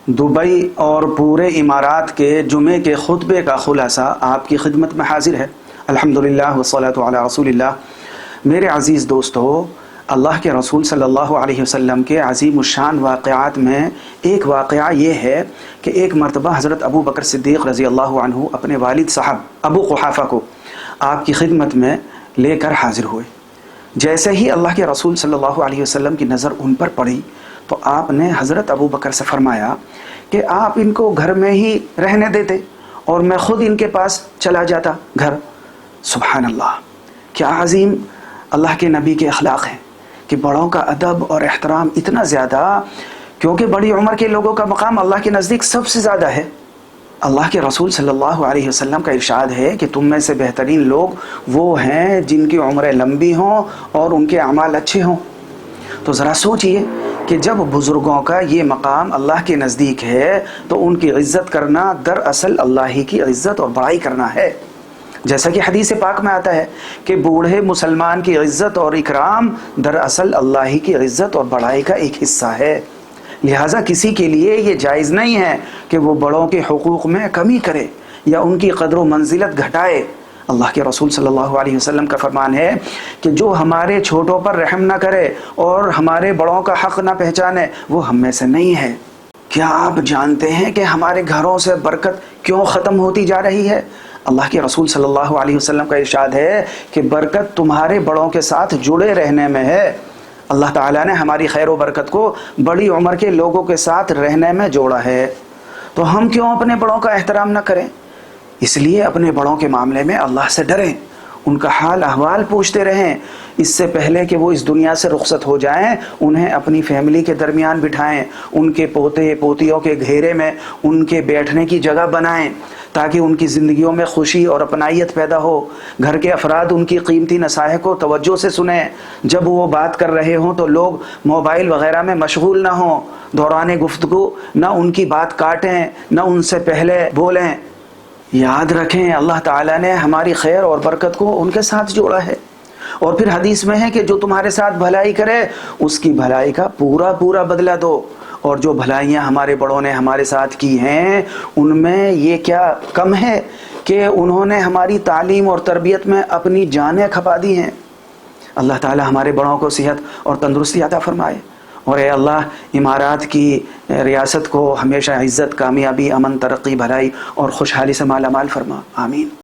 Dubai और पूरे इमारात के जुमे के खुतबे का खुलासा आपकी खिदमत में हाजिर है। अल्हम्दुलिल्लाह वस्सलातु अला रसूलिल्लाह। मेरे अज़ीज़ दोस्तों, अल्लाह के रसूल सल्लल्लाहु अलैहि वसल्लम के अज़ीमुश्शान वाक़यात में एक वाक़या ये है कि एक मरतबा हज़रत अबू बकर सिद्दीक़ रज़ी अल्लाहु अन्हु अपने वालिद साहब अबू कुहाफ़ा को आपकी खिदमत में लेकर हाजिर हुए। जैसे ही अल्लाह के रसूल सल्लल्लाहु अलैहि वसल्लम की नज़र उन पर पड़ी तो आपने हज़रत अबू बकर से फरमाया कि आप इनको घर में ही रहने देते और मैं ख़ुद इनके पास चला जाता घर। सुभान अल्लाह, क्या अज़ीम अल्लाह के नबी के अखलाक़ हैं कि बड़ों का अदब और एहतराम इतना ज़्यादा, क्योंकि बड़ी उम्र के लोगों का मकाम अल्लाह के नज़दीक सबसे ज़्यादा है। अल्लाह के रसूल सल्लल्लाहु अलैहि वसल्लम का इरशाद है कि तुम में से बेहतरीन लोग वो हैं जिनकी उम्रें लंबी हों और उनके अमाल अच्छे हों। तो ज़रा सोचिए कि जब बुज़ुर्गों का ये मकाम अल्लाह के नज़दीक है तो उनकी इज़्ज़त करना दरअसल अल्लाह ही की इज़्ज़त और बड़ाई करना है। जैसा कि हदीस पाक में आता है कि बूढ़े मुसलमान की इज़्ज़त और इकराम दरअसल अल्लाह ही की इज़्ज़त और बड़ाई का एक हिस्सा है। लिहाजा किसी के लिए ये जायज़ नहीं है कि वो बड़ों के हुकूक़ में कमी करे या उनकी क़द्र व मंजिलत घटाए। अल्लाह के रसूल सल्लल्लाहु अलैहि वसल्लम का फरमान है कि जो हमारे छोटों पर रहम ना करे और हमारे बड़ों का हक़ ना पहचाने वो हम में से नहीं है। क्या आप जानते हैं कि हमारे घरों से बरकत क्यों ख़त्म होती जा रही है? अल्लाह के रसूल सल्लल्लाहु अलैहि वसल्लम का इरशाद है कि बरकत तुम्हारे बड़ों के साथ जुड़े रहने में है। अल्लाह ताला ने हमारी खैर व बरकत को बड़ी उम्र के लोगों के साथ रहने में जोड़ा है। तो हम क्यों अपने बड़ों का एहतराम न करें? इसलिए अपने बड़ों के मामले में अल्लाह से डरें, उनका हाल अहवाल पूछते रहें। इससे पहले कि वो इस दुनिया से रुखसत हो जाएं, उन्हें अपनी फैमिली के दरमियान बिठाएं, उनके पोते पोतियों के घेरे में उनके बैठने की जगह बनाएं ताकि उनकी ज़िंदगियों में खुशी और अपनाइयत पैदा हो। घर के अफराद उनकी कीमती नसाहे को तवज्जो से सुनें। जब वो बात कर रहे हों तो लोग मोबाइल वग़ैरह में मशगूल ना हों। दौरान गुफ्तगू ना उनकी बात काटें, ना उनसे पहले बोलें। याद रखें, अल्लाह ताला ने हमारी खैर और बरकत को उनके साथ जोड़ा है। और फिर हदीस में है कि जो तुम्हारे साथ भलाई करे उसकी भलाई का पूरा पूरा बदला दो। और जो भलाइयाँ हमारे बड़ों ने हमारे साथ की हैं उनमें ये क्या कम है कि उन्होंने हमारी तालीम और तरबियत में अपनी जानें खपा दी हैं। अल्लाह ताला हमारे बड़ों को सेहत और तंदुरुस्ती अता फरमाए। और ए अल्लाह, इमारात की रियासत को हमेशा इज़्ज़त, कामयाबी, अमन, तरक्की, भलाई और खुशहाली से माला माल फरमा। आमीन।